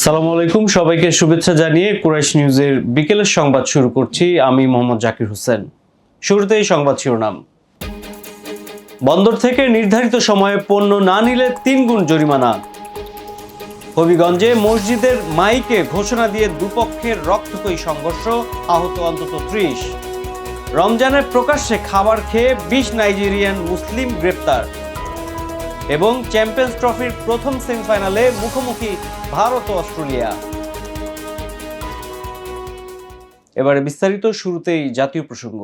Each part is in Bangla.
আসসালামু আলাইকুম, সবাইকে শুভেচ্ছা জানিয়ে কুরাইশ নিউজের বিকেলের সংবাদ শুরু করছি। আমি মোহাম্মদ জাকির হোসেন। শুরুতেই সংবাদ শিরোনাম। বন্দর থেকে নির্ধারিত সময়ে পণ্য না নিলে 3 গুণ জরিমানা। হবিগঞ্জে মসজিদের মাইকে ঘোষণা দিয়ে দুপক্ষের রক্তক্ষয়ী সংঘর্ষ, আহত অন্তত 30। রমজানের প্রকাশ্যে খাবার খেয়ে 20 নাইজেরিয়ান মুসলিম গ্রেপ্তার। এবং চ্যাম্পিয়ন্স ট্রফির প্রথম সেমিফাইনালে মুখোমুখি ভারত ও অস্ট্রেলিয়া। এবারে বিস্তারিত। শুরুতেই জাতীয় প্রসঙ্গ।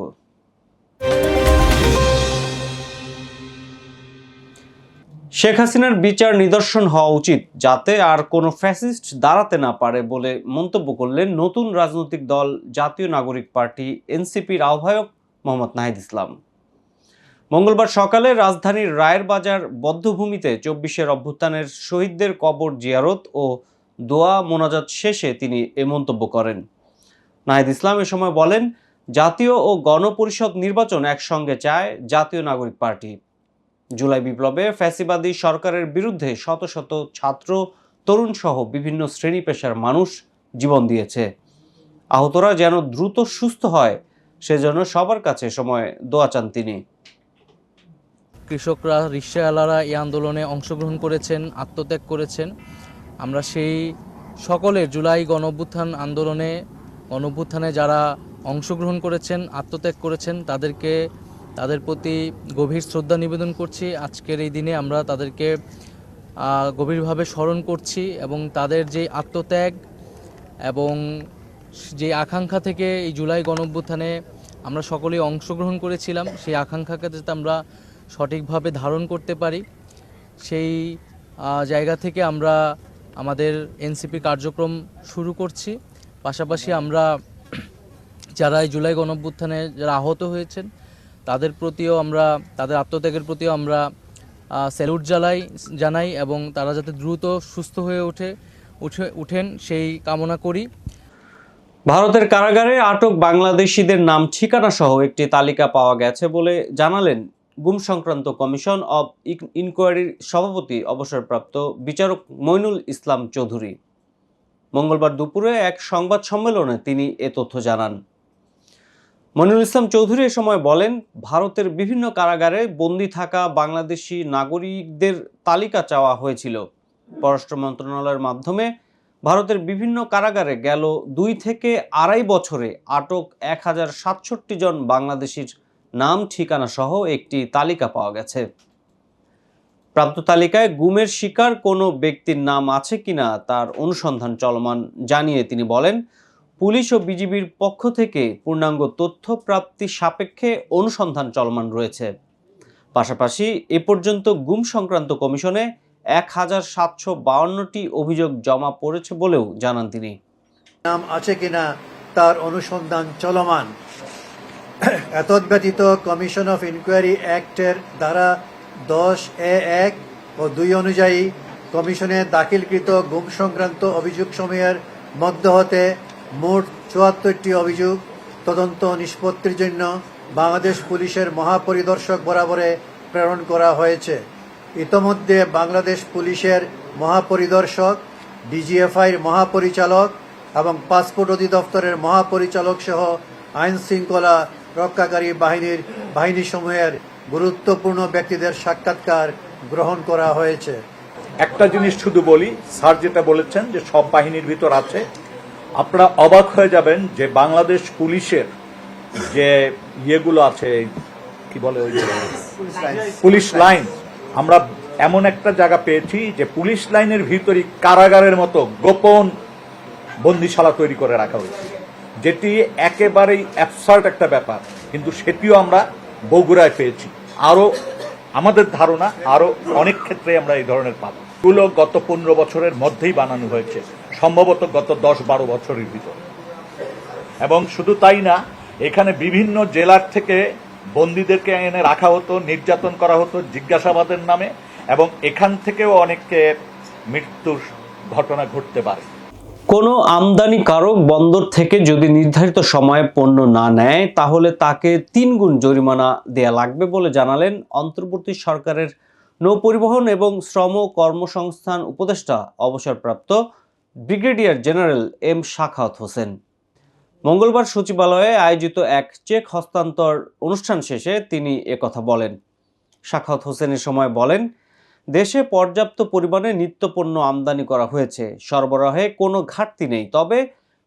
শেখ হাসিনার বিচার নিদর্শন হওয়া উচিত, যাতে আর কোনো ফ্যাসিস্ট দাঁড়াতে না পারে বলে মন্তব্য করলেন নতুন রাজনৈতিক দল জাতীয় নাগরিক পার্টি এনসিপির আহ্বায়ক মোহাম্মদ নাহিদ ইসলাম। মঙ্গলবার সকালে রাজধানীর রায়ের বাজার বধ্যভূমিতে 24-এর অভ্যুত্থানের শহীদদের কবর জিয়ারত ও দোয়া মোনাজাত শেষে তিনি এ মন্তব্য করেন। নাহিদ ইসলাম এ সময় বলেন, জাতীয় ও গণপরিষদ নির্বাচন একসঙ্গে চায় জাতীয় নাগরিক পার্টি। জুলাই বিপ্লবে ফ্যাসিবাদী সরকারের বিরুদ্ধে শত শত ছাত্র, তরুণ সহ বিভিন্ন শ্রেণী পেশার মানুষ জীবন দিয়েছে। আহতরা যেন দ্রুত সুস্থ হয়, সেজন্য সবার কাছে সময় দোয়া চান তিনি। কৃষকরা, রিকশাওয়ালারা এই আন্দোলনে অংশগ্রহণ করেছেন, আত্মত্যাগ করেছেন। আমরা সেই সকলের জুলাই গণঅভ্যুত্থানে যারা অংশগ্রহণ করেছেন, আত্মত্যাগ করেছেন, তাদের প্রতি গভীর শ্রদ্ধা নিবেদন করছি। আজকের এই দিনে আমরা তাদেরকে গভীরভাবে স্মরণ করছি এবং তাদের যে আত্মত্যাগ এবং যে আকাঙ্ক্ষা থেকে এই জুলাই গণঅভ্যুত্থানে আমরা সকলেই অংশগ্রহণ করেছিলাম, সেই আকাঙ্ক্ষাকে যাতে আমরা সঠিকভাবে ধারণ করতে পারি, সেই জায়গা থেকে আমরা আমাদের এনসিপি কার্যক্রম শুরু করছি। পাশাপাশি আমরা যারা এই জুলাই গণঅভ্যুত্থানে যারা আহত হয়েছেন তাদের প্রতিও আমরা, তাদের আত্মত্যাগের প্রতিও আমরা স্যালুট জানাই এবং তারা যাতে দ্রুত সুস্থ হয়ে উঠেন সেই কামনা করি। ভারতের কারাগারে আটক বাংলাদেশিদের নাম ঠিকানা সহ একটি তালিকা পাওয়া গেছে বলে জানালেন গুম সংক্রান্ত কমিশন অব ইনকোয়ারির সভাপতি অবসরপ্রাপ্ত বিচারক মইনুল ইসলাম চৌধুরী। মঙ্গলবার দুপুরে এক সংবাদ সম্মেলনে তিনি এ তথ্য জানান। মইনুল ইসলাম চৌধুরী এ সময় বলেন, ভারতের বিভিন্ন কারাগারে বন্দী থাকা বাংলাদেশি নাগরিকদের তালিকা চাওয়া হয়েছিল। পররাষ্ট্র মন্ত্রণালয়ের মাধ্যমে ভারতের বিভিন্ন কারাগারে গেল 2 থেকে আড়াই বছরে আটক 1067 জন বাংলাদেশির নাম ঠিকানা সহ একটি তালিকা পাওয়া গেছে। প্রাপ্ত তালিকায় গুমের শিকার কোনো ব্যক্তির নাম আছে কিনা তার অনুসন্ধান চলমান জানিয়ে তিনি বলেন, পুলিশ ও বিজিবির পক্ষ থেকে পূর্ণাঙ্গ তথ্য প্রাপ্তি সাপেক্ষে অনুসন্ধান চলমান রয়েছে। পাশাপাশি এ পর্যন্ত গুম সংক্রান্ত কমিশনে 1752টি অভিযোগ জমা পড়েছে বলেও জানান তিনি। নাম আছে কিনা তার অনুসন্ধান চলমান। এতদ্ব্যতীত কমিশন অফ ইনকোয়ারি অ্যাক্টের ধারা 10(a)(1) ও 2 অনুযায়ী কমিশনে দাখিলকৃত গুম সংক্রান্ত অভিযোগসমূহের মধ্য হতে মোট 74টি অভিযোগ তদন্ত নিষ্পত্তির জন্য বাংলাদেশ পুলিশের মহাপরিদর্শক বরাবরে প্রেরণ করা হয়েছে। ইতোমধ্যে বাংলাদেশ পুলিশের মহাপরিদর্শক, ডিজিএফআইর মহাপরিচালক এবং পাসপোর্ট অধিদপ্তরের মহাপরিচালক সহ আইন শৃঙ্খলা রক্ষাকারী বাহিনীসমূহের গুরুত্বপূর্ণ ব্যক্তিদের সাক্ষাৎকার গ্রহণ করা হয়েছে। একটা জিনিস শুধু বলি, স্যার যেটা বলেছেন যে সব বাহিনীর ভিতর আছে, আপনারা অবাক হয়ে যাবেন যে বাংলাদেশ পুলিশের যে ইয়েগুলো আছে, কি বলে ওই পুলিশ লাইন, আমরা এমন একটা জায়গা পেয়েছি যে পুলিশ লাইনের ভিতরই কারাগারের মতো গোপন বন্দিশালা তৈরি করে রাখা হয়েছে, যেটি একেবারেই অ্যাবসার্ড একটা ব্যাপার, কিন্তু সেটিও আমরা বগুড়ায় পেয়েছি। আরো আমাদের ধারণা আরো অনেক ক্ষেত্রে আমরা এই ধরনের পাবো। এগুলো গত 15 বছরের মধ্যেই বানানো হয়েছে, সম্ভবত গত 10-12 বছরের ভিতর। এবং শুধু তাই না, এখানে বিভিন্ন জেলার থেকে বন্দীদেরকে এনে রাখা হতো, নির্যাতন করা হতো জিজ্ঞাসাবাদের নামে, এবং এখান থেকেও অনেককে মৃত্যুর ঘটনা ঘটতে পারে। কোনো আমদানিকারক বন্দর থেকে যদি নির্ধারিত সময়ে পণ্য না নেয়, তাহলে তাকে 3 গুণ জরিমানা দেয়া লাগবে বলে জানালেন অন্তর্বর্তী সরকারের নৌপরিবহন এবং শ্রম কর্মসংস্থান উপদেষ্টা অবসরপ্রাপ্ত brigadier general M Sakhawat Hossain. মঙ্গলবার সচিবালয়ে আয়োজিত এক চেক হস্তান্তর অনুষ্ঠান শেষে তিনি একথা বলেন। সাখাওয়াত হোসেন এ সময় বলেন, দেশে পর্যাপ্ত পরিমাণে নিত্যপণ্য আমদানি করা হয়েছে, সরবরাহে কোনো ঘাটতি নেই, তবে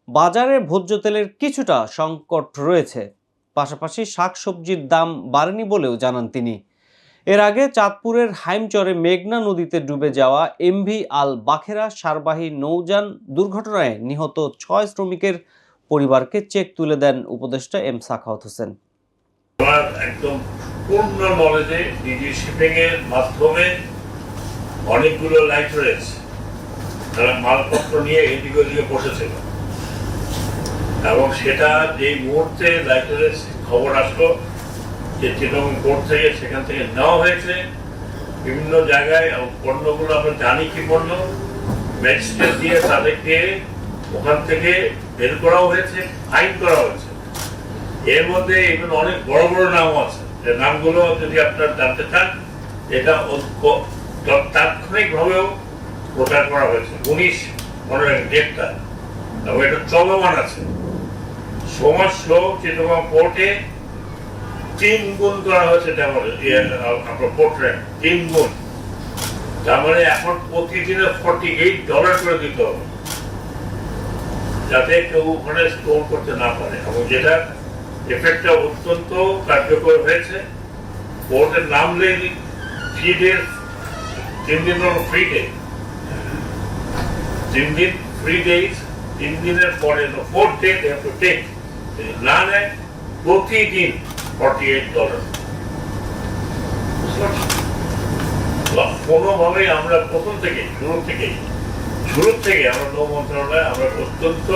বাজারে ভোজ্য তেলের কিছুটা সংকট রয়েছে। পাশাপাশি শাকসবজির দাম বাড়েনি বলেও জানান তিনি। এর আগে চাঁদপুরের হাইমচরে মেঘনা নদীতে ডুবে যাওয়া এমভি আল বাখেরা সারবাহী নৌযান দুর্ঘটনায় নিহত 6 শ্রমিকের পরিবারকে চেক তুলে দেন উপদেষ্টা এম সাখাওয়াত হোসেন। একদম পূর্ণ নলেজে ডিজি শিপিং এর মাধ্যমে অনেকগুলো লাইট রয়েছে, তারা মালপত্র নিয়ে এদিকে ওদিকে বসেছিল এবং সেটা যেই মুহূর্তে লাইটারের খবর আসলো যে চিটাগং পোর্ট থেকে সেখান থেকে নেওয়া হয়েছে বিভিন্ন জায়গায় পণ্যগুলো আমরা জানি কি পণ্য, ম্যাজিস্ট্রেট দিয়ে তাদেরকে ওখান থেকে বের করাও হয়েছে, ফাইন করা হয়েছে। এর মধ্যে এগুলো অনেক বড় বড় নামও আছে, যে নামগুলো যদি আপনারা জানতে চান এটা তাৎক্ষণিক ভাবেও প্রচার করা হয়েছে। 19 গ্রেপ্তার এবং এটা চলমান আছে। সমস্ত চিটাগং পোর্টে 3 গুণ করা হয়েছে, আপনার পোর্ট রেট 3 গুণ। তার মানে এখন প্রতিদিনে $48 করে দিতে হবে যাতে কেউ ওখানে স্টোর করতে না পারে, এবং যেটা এফেক্টটা অত্যন্ত কার্যকর হয়েছে। পোর্টের নামলেই 3 days 3 দিন ফ্রি ডে, 3 দিন ফ্রি ডেজ, 3 দিনের পরে 4th day they have to take, না নেয় প্রতিদিন $48। কোনোভাবেই আমরা প্রথম থেকে শুরু থেকে আমরা নৌ মন্ত্রণালয় আমরা অত্যন্ত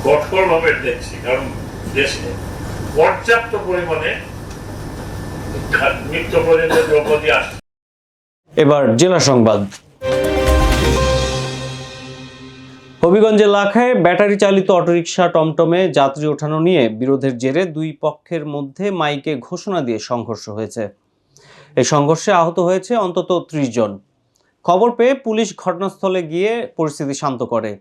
কঠোরভাবে দেখছি, কারণ দেশে পর্যাপ্ত পরিমাণে নিত্য প্রয়োজনীয় দ্রব্যাদি আসছে। এবার জেলা সংবাদ। হবিগঞ্জের লাখায় ব্যাটারি চালিত অটোরিকশা টমটমে যাত্রী ওঠানো নিয়ে বিরোধের জেরে 2 পক্ষের মধ্যে মাইকে ঘোষণা দিয়ে সংঘর্ষ হয়েছে। এই সংঘর্ষে আহত হয়েছে অন্তত 30 জন। খবর পেয়ে পুলিশ ঘটনাস্থলে গিয়ে পরিস্থিতি শান্ত করে।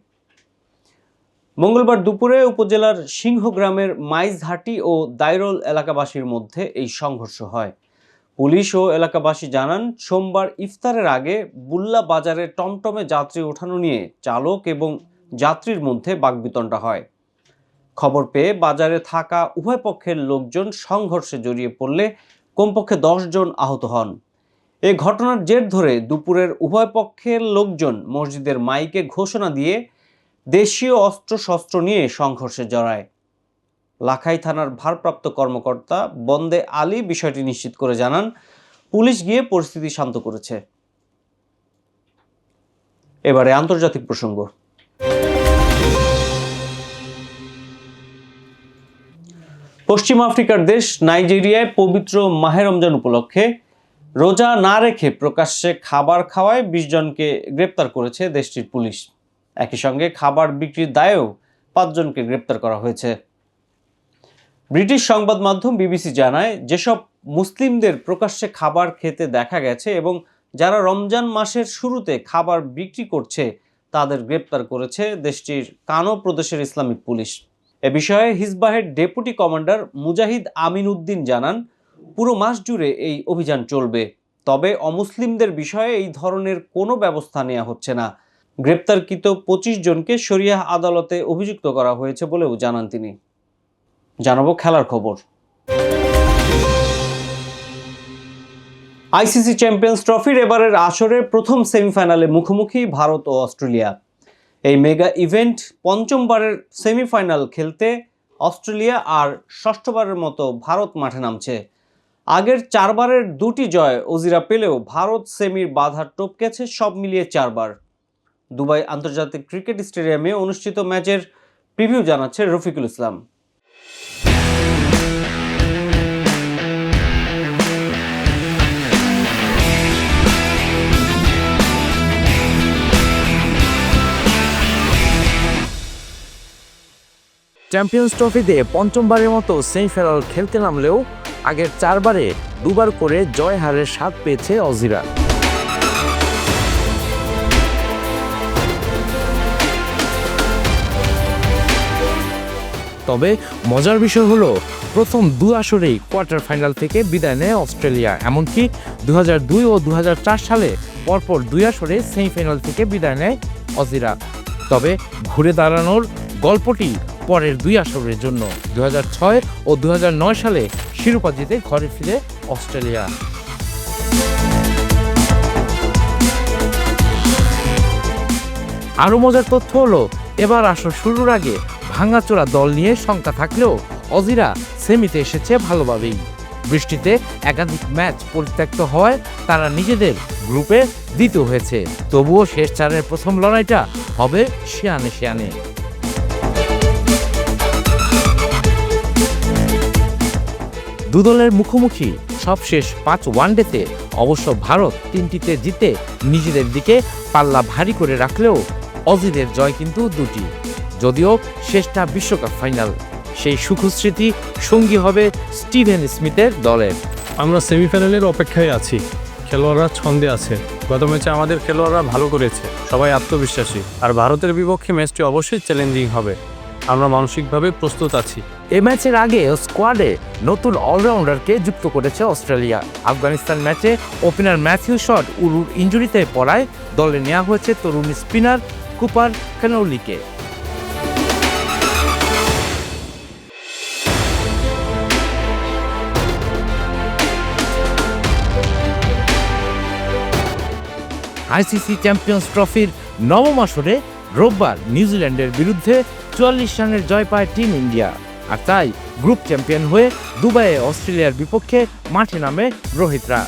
মঙ্গলবার দুপুরে উপজেলার সিংহগ্রামের মাইজহাটি ও দাইরোল এলাকাবাসীর মধ্যে এই সংঘর্ষ হয়। পুলিশ ও এলাকাবাসী জানান, সোমবার ইফতারের আগে বুল্লা বাজারে টমটমে যাত্রী ওঠানো নিয়ে চালক এবং যাত্রীর মধ্যে বাকবিতণ্ডা হয়। খবর পেয়ে বাজারে থাকা উভয় পক্ষের লোকজন সংঘর্ষে জড়িয়ে পড়লে কমপক্ষে 10 জন আহত হন। এই ঘটনার জের ধরে দুপুরের উভয় পক্ষের লোকজন মসজিদের মাইকে ঘোষণা দিয়ে দেশীয় অস্ত্রশস্ত্র নিয়ে সংঘর্ষে জড়ায়। লাখাই থানার ভারপ্রাপ্ত কর্মকর্তা বন্দে আলী বিষয়টি নিশ্চিত করে জানান, পুলিশ গিয়ে পরিস্থিতি শান্ত করেছে। এবারে আন্তর্জাতিক প্রসঙ্গ। পশ্চিম আফ্রিকার দেশ নাইজেরিয়ায় পবিত্র মাহে রমজান উপলক্ষে রোজা না রেখে প্রকাশ্যে খাবার খাওয়ায় 20 জনকে গ্রেপ্তার করেছে দেশটির পুলিশ। একই সঙ্গে খাবার বিক্রির দায়েও 5 জনকে গ্রেপ্তার করা হয়েছে। ব্রিটিশ সংবাদ মাধ্যম বিবিসি জানায়, যেসব মুসলিমদের প্রকাশ্যে খাবার খেতে দেখা গেছে এবং যারা রমজান মাসের শুরুতে খাবার বিক্রি করছে তাদের গ্রেপ্তার করেছে দেশটির কানো প্রদেশের ইসলামিক পুলিশ। এ বিষয়ে হিজবাহের ডেপুটি কমান্ডার মুজাহিদ আমিন উদ্দিন জানান, পুরো মাস জুড়ে এই অভিযান চলবে, তবে অমুসলিমদের বিষয়ে এই ধরনের কোনো ব্যবস্থা নেওয়া হচ্ছে না। গ্রেপ্তারকৃত 25 জনকে শরিয়াহ আদালতে অভিযুক্ত করা হয়েছে বলেও জানান তিনি। জানাবো খেলার খবর। আইসিসি চ্যাম্পিয়ন্স ট্রফির এবারের আসরের প্রথম সেমিফাইনালে মুখোমুখি ভারত ও অস্ট্রেলিয়া। এই মেগা ইভেন্ট পঞ্চমবারের সেমিফাইনাল খেলতে অস্ট্রেলিয়া আর ষষ্ঠবারের মতো ভারত মাঠে নামছে। আগের 4 বারের 2টি জয় অজিরা পেলেও ভারত সেমির বাধা টপকেছে সব মিলিয়ে 4 বার। দুবাই আন্তর্জাতিক ক্রিকেট স্টেডিয়ামে অনুষ্ঠিত ম্যাচের প্রিভিউ জানাচ্ছে রফিকুল ইসলাম। চ্যাম্পিয়ন্স ট্রফিতে পঞ্চমবারের মতো সেমিফাইনাল খেলতে নামলেও আগের 4 বারে 2 বার করে জয় হারের স্বাদ পেয়েছে অজিরা। তবে মজার বিষয় হলো প্রথম 2 আসরেই কোয়ার্টার ফাইনাল থেকে বিদায় নেয় অস্ট্রেলিয়া, এমনকি 2002 ও 2004 সালে পরপর 2 আসরে সেমিফাইনাল থেকে বিদায় নেয় অজিরা। তবে ঘুরে দাঁড়ানোর গল্পটি পরের 2 আসরের জন্য। 2006 ও 2009 সালে শিরোপা জিতে ঘরে ফিরে অস্ট্রেলিয়া। আরও মজার তথ্য হলো এবার আসর শুরুর আগে ভাঙাচোরা দল নিয়ে শঙ্কা থাকলেও অজিরা সেমিতে এসেছে ভালোভাবেই। বৃষ্টিতে একাধিক ম্যাচ পরিত্যক্ত হওয়ায় তারা নিজেদের গ্রুপে দ্বিতীয় হয়েছে। তবুও শেষ 4-এর প্রথম লড়াইটা হবে শিয়ানে শিয়ানে। দু দলের মুখোমুখি সবশেষ 5 ওয়ানডেতে অবশ্য ভারত 3টিতে জিতে নিজেদের দিকে পাল্লা ভারী করে রাখলেও অজিদের জয় কিন্তু 2টি। যদিও শেষটা বিশ্বকাপ ফাইনাল, সেই সুখস্মৃতি সঙ্গী হবে স্টিভেন স্মিথের দলের। আমরা সেমিফাইনালের অপেক্ষায় আছি। খেলোয়াড়রা ছন্দে আছে। গত ম্যাচে আমাদের খেলোয়াড়রা ভালো করেছে, সবাই আত্মবিশ্বাসী। আর ভারতের বিপক্ষে ম্যাচটি অবশ্যই চ্যালেঞ্জিং হবে। আমরা মানসিকভাবে প্রস্তুত আছি। এ ম্যাচের আগে স্কোয়াডে নতুন অলরাউন্ডারকে যুক্ত করেছে অস্ট্রেলিয়া। আফগানিস্তান ম্যাচে ওপেনার ম্যাথিউ শট উরুর ইনজুরিতে পড়ায় দলে নেওয়া হয়েছে তরুণ স্পিনার কুপার কেনৌলিকে। আইসিসি চ্যাম্পিয়ন্স ট্রফির নবম আসরে রোববার নিউজিল্যান্ডের বিরুদ্ধে 44 রানের জয় পায় টিম ইন্ডিয়া। আর তাই গ্রুপ চ্যাম্পিয়ন হয়ে দুবাইয়ে অস্ট্রেলিয়ার বিপক্ষে মাঠে নামে রোহিতরা।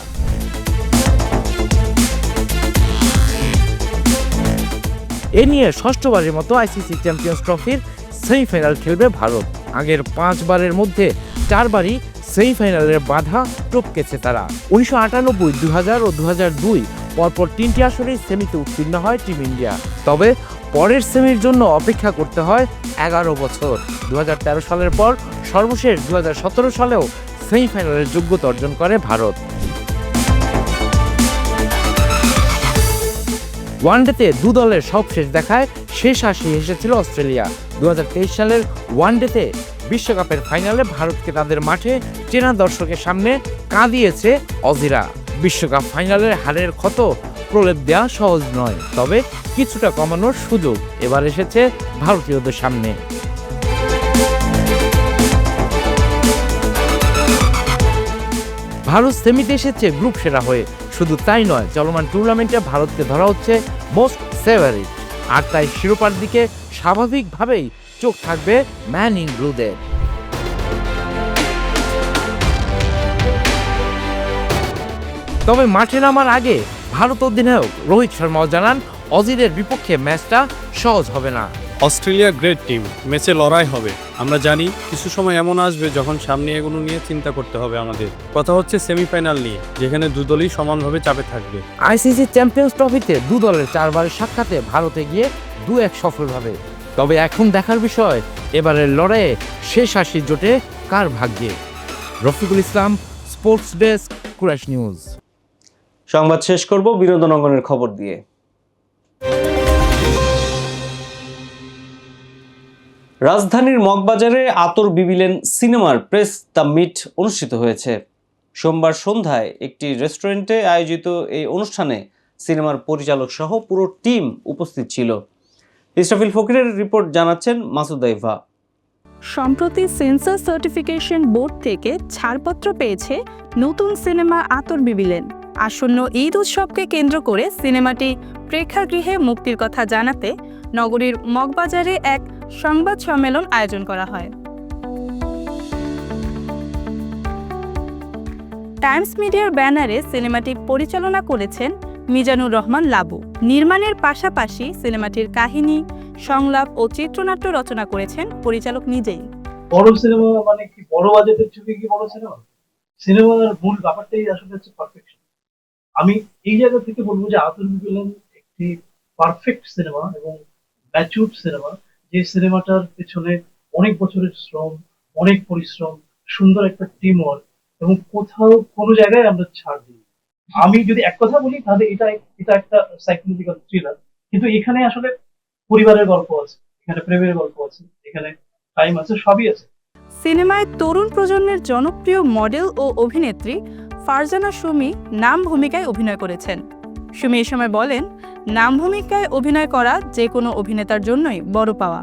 এ নিয়ে ষষ্ঠবারের মতো আইসিসি চ্যাম্পিয়ন্স ট্রফির সেমিফাইনাল খেলবে ভারত। আগের 5 বারের মধ্যে 4 বারই সেমিফাইনালের বাধা টপকেছে তারা। 1998, 2000 ও 2002 পরপর 3টি আসরেই সেমিতে উত্তীর্ণ হয় টিম ইন্ডিয়া। তবে পরের সেমির জন্য অপেক্ষা করতে হয় 11 বছর। 2013 সালের পর সর্বশেষ 2017 সালেও সেমিফাইনালের যোগ্যতা অর্জন করে ভারত। ওয়ানডেতে 2 দলের সবশেষ দেখায় শেষ হাসি এসেছিল অস্ট্রেলিয়া। 2023 সালের ওয়ানডেতে বিশ্বকাপের ফাইনালে ভারতকে তাদের মাঠে চেনা দর্শকের সামনে কাঁদিয়েছে অজিরা। বিশ্বকাপ ফাইনালের হারের ক্ষত প্রলেপ দেওয়া সহজ নয়, তবে কিছুটা কমানোর সুযোগ এবার এসেছে ভারতীয়দের সামনে। ভারত সেমিতে এসেছে গ্রুপ সেরা হয়ে। শুধু তাই নয়, চলমান টুর্নামেন্টে ভারতকে ধরা হচ্ছে মোস্ট ফেভারিট। আর তাই শিরোপার দিকে স্বাভাবিকভাবেই চোখ থাকবে ম্যান ইন ব্লুদের। তবে মাঠে নামার আগে ভারত অধিনায়ক রোহিত শর্মাও জানান অজিদের বিপক্ষে ম্যাচটা সহজ হবে না। অস্ট্রেলিয়া গ্রেট টিম, ম্যাচে লড়াই হবে। আমরা জানি কিছু সময় এমন আসবে যখন সামনে এগুলো নিয়ে চিন্তা করতে হবে আমাদের। কথা হচ্ছে সেমিফাইনাল নিয়ে, যেখানে 2 দলই সমানভাবে চাপে থাকবে। আইসিসি চ্যাম্পিয়ন্স ট্রফিতে 2 দলের 4 বারের সাক্ষাতে ভারতে গিয়ে 2-1 সফলভাবে। তবে এখন দেখার বিষয় এবারের লড়াইয়ে শেষ হাসি জোটে কার ভাগ্যে। Rafiqul Islam, sports desk, Quraish news. সংবাদ শেষ করব বিনোদন অঙ্গনের খবর দিয়ে। রাজধানীর মগবাজারে আতর বিবিলেন সিনেমার প্রেস দ্য মিট অনুষ্ঠিত হয়েছে। সোমবার সন্ধ্যায় একটি রেস্টুরেন্টে আয়োজিত এই অনুষ্ঠানে সিনেমার পরিচালক সহ পুরো টিম উপস্থিত ছিল। ইসরাফিল ফকিরের রিপোর্ট জানাচ্ছেন মাসুদা ইভা। সম্প্রতি সেন্সর সার্টিফিকেশন বোর্ড থেকে ছাড়পত্র পেয়েছে নতুন সিনেমা আতর বিবিলেন। আসন্ন ঈদ উৎসবকে কেন্দ্র করে সিনেমাটি প্রেক্ষাগৃহে মুক্তির কথা জানাতে নগরীর মগবাজারে এক সংবাদ সম্মেলন আয়োজন করা হয়। টাইমস মিডিয়ার ব্যানারে সিনেমাটি পরিচালনা করেছেন মিজানুর রহমান লাবু। নির্মাণের পাশাপাশি সিনেমাটির কাহিনী, সংলাপ ও চিত্রনাট্য রচনা করেছেন পরিচালক নিজেই। বড় সিনেমা মানে কি, বড় বাজেটের ছবি কি বড় সিনেমা? সিনেমার মূল ব্যাপারটাই আসলে হচ্ছে পারফেকশন। আমি এই জায়গা থেকে বলবো যে আতর বিবিলেন একটি পারফেক্ট সিনেমা এবং ম্যাচুরড সিনেমা, যে সিনেমাটার পেছনে অনেক বছরের শ্রম, অনেক পরিশ্রম, সুন্দর একটা টিম ওয়ার্ক এবং কোথাও কোনো জায়গায় আমরা ছাড় দিই। আমি যদি এক কথা বলি তাহলে এটা একটা সাইকোলজিক্যাল থ্রিলার, কিন্তু এখানে আসলে পরিবারের গল্প আছে, এখানে প্রেমের গল্প আছে, এখানে টাইম আছে, সবই আছে। সিনেমায় তরুণ প্রজন্মের জনপ্রিয় মডেল ও অভিনেত্রী ফারজানা সুমি নাম ভূমিকায় অভিনয় করেছেন। সুমি এ সময় বলেন, নাম ভূমিকায় অভিনয় করা যে কোনো অভিনেতার জন্যই বড় পাওয়া,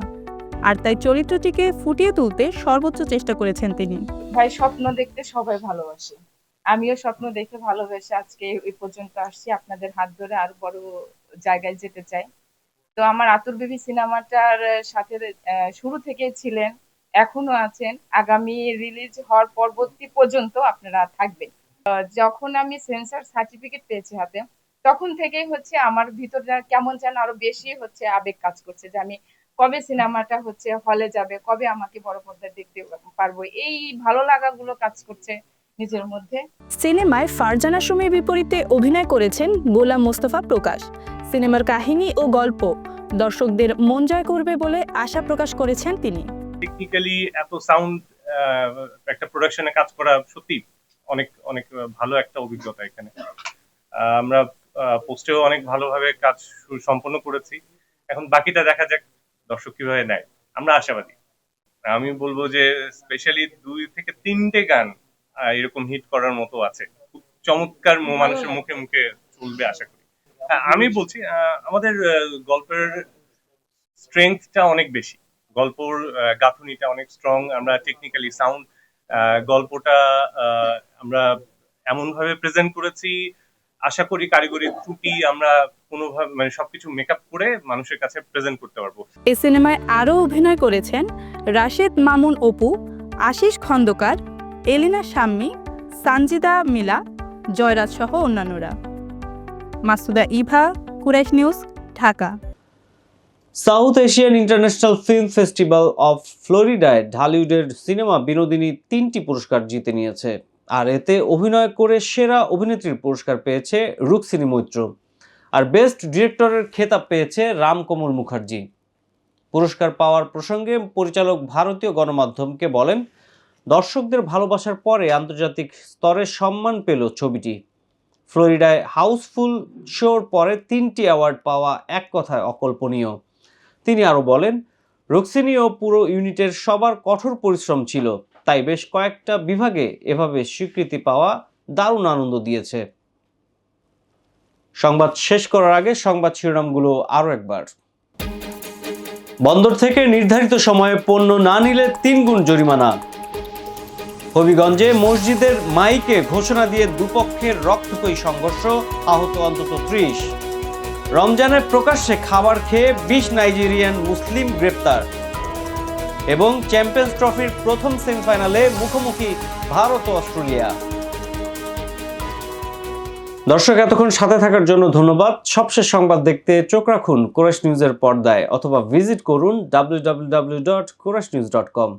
আর তাই চরিত্রটিকে ফুটিয়ে তুলতে সর্বোচ্চ চেষ্টা করেছেন তিনি। ভাই, স্বপ্ন দেখতে সবাই ভালোবাসে, আমিও স্বপ্ন দেখে ভালোবেসে আজকে এই পর্যন্ত আসছি। আপনাদের হাত ধরে আরো বড় জায়গায় যেতে চাই। তো আমার আতুর বিবি সিনেমাটার সাথে শুরু থেকে ছিলেন, এখনো আছেন, আগামী রিলিজ হওয়ার পরবর্তী পর্যন্ত আপনারা থাকবেন। যখন আমি সেন্সর সার্টিফিকেট পেয়েছি হাতে, তখন থেকেই হচ্ছে আমার ভিতরটা কেমন যেন আরো বেশি হচ্ছে আবেগ কাজ করছে, যে আমি কবে সিনেমাটা হচ্ছে হলে যাবে, কবে আমাকে বড় পর্দায় দেখতে পারবো, এই ভালো লাগাগুলো কাজ করছে নিজের মধ্যে। সিনেমায় ফারজানা সুমির বিপরীতে অভিনয় করেছেন গোলাম মোস্তফা প্রকাশ। সিনেমার কাহিনী ও গল্প দর্শকদের মন জয় করবে বলে আশা প্রকাশ করেছেন তিনি। টেকনিক্যালি এত সাউন্ড একটা প্রোডাকশনে কাজ করা সত্যি অনেক অনেক ভালো একটা অভিজ্ঞতা। এখানে আমরা পোস্টেও অনেক ভালোভাবে কাজ সম্পন্ন করেছি। এখন বাকিটা দেখা যাক দর্শক কিভাবে নেয়। আমরা আশাবাদী। আমি বলবো যে স্পেশালি 2 থেকে 3টে গান এরকম হিট করার মতো আছে, খুব চমৎকার মানুষের মুখে মুখে চলবে আশা করি। আমি বলছি আমাদের গল্পের স্ট্রেংথটা অনেক বেশি, গল্পর গাঁথুনিটা অনেক স্ট্রং। আমরা টেকনিক্যালি সাউন্ড গল্পটা আমরা এমনভাবে প্রেজেন্ট করেছি, আশা করি কারিগরি ত্রুটি আমরা কোনোভাবে মানে সবকিছু মেকআপ করে মানুষের কাছে প্রেজেন্ট করতে পারবো। এই সিনেমায় আরও অভিনয় করেছেন রাশেদ মামুন অপু, আশিস খন্দকার, এলিনা শাম্মী, সানজিদা মিলা, জয়রাজ সহ অন্যান্যরা। Masuda Eva, Quraish news, Dhaka. South Asian international film festival of ফ্লোরিডায় ঢালিউডের সিনেমা বিনোদিনী 3টি পুরস্কার জিতে নিয়েছে। আর এতে অভিনয় করে সেরা অভিনেত্রীর পুরস্কার পেয়েছে রুক্মিণী মৈত্র, আর বেস্ট ডিরেক্টরের খেতাব পেয়েছে রামকমল মুখার্জি। পুরস্কার পাওয়ার প্রসঙ্গে পরিচালক ভারতীয় গণমাধ্যমকে বলেন, দর্শকদের ভালোবাসার পরে আন্তর্জাতিক স্তরে সম্মান পেল ছবিটি। ফ্লোরিডায় হাউসফুল শোর পরে 3টি অ্যাওয়ার্ড পাওয়া এক কথায় অকল্পনীয়। তিনি আরও বলেন, রুক্মিণী ও পুরো ইউনিটের সবার কঠোর পরিশ্রম ছিল, তাই বেশ কয়েকটা বিভাগে এভাবে স্বীকৃতি পাওয়া দারুণ আনন্দ দিয়েছে। সংবাদ শেষ করার আগে সংবাদ শিরোনামগুলো আরও একবার। বন্দর থেকে নির্ধারিত সময়ে পণ্য না নিলে 3 গুণ জরিমানা। হবিগঞ্জে মসজিদের মাইকে ঘোষণা দিয়ে দুপক্ষের রক্তক্ষয়ী সংঘর্ষ, আহত অন্তত 30। রমজানে প্রকাশ্যে খাবার খেয়ে 20 নাইজেরিয়ান মুসলিম গ্রেপ্তার। এবং চ্যাম্পিয়ন্স ট্রফির প্রথম সেমিফাইনালে মুখোমুখি ভারত ও অস্ট্রেলিয়া। দর্শক, এতক্ষণ সাথে থাকার জন্য ধন্যবাদ। সবশেষ সংবাদ দেখতে চোখ রাখুন কুরাইশ নিউজের পর্দায় অথবা ভিজিট করুন www.kurashnews.com।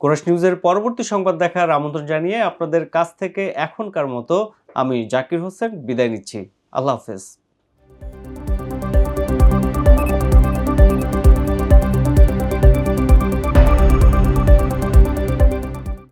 কুরাইশ নিউজের পরবর্তী সংবাদ দেখার আমন্ত্রণ জানিয়ে আপনাদের কাছ থেকে এখনকার মতো আমি জাকির হোসেন বিদায় নিচ্ছি। আল্লাহ হাফেজ।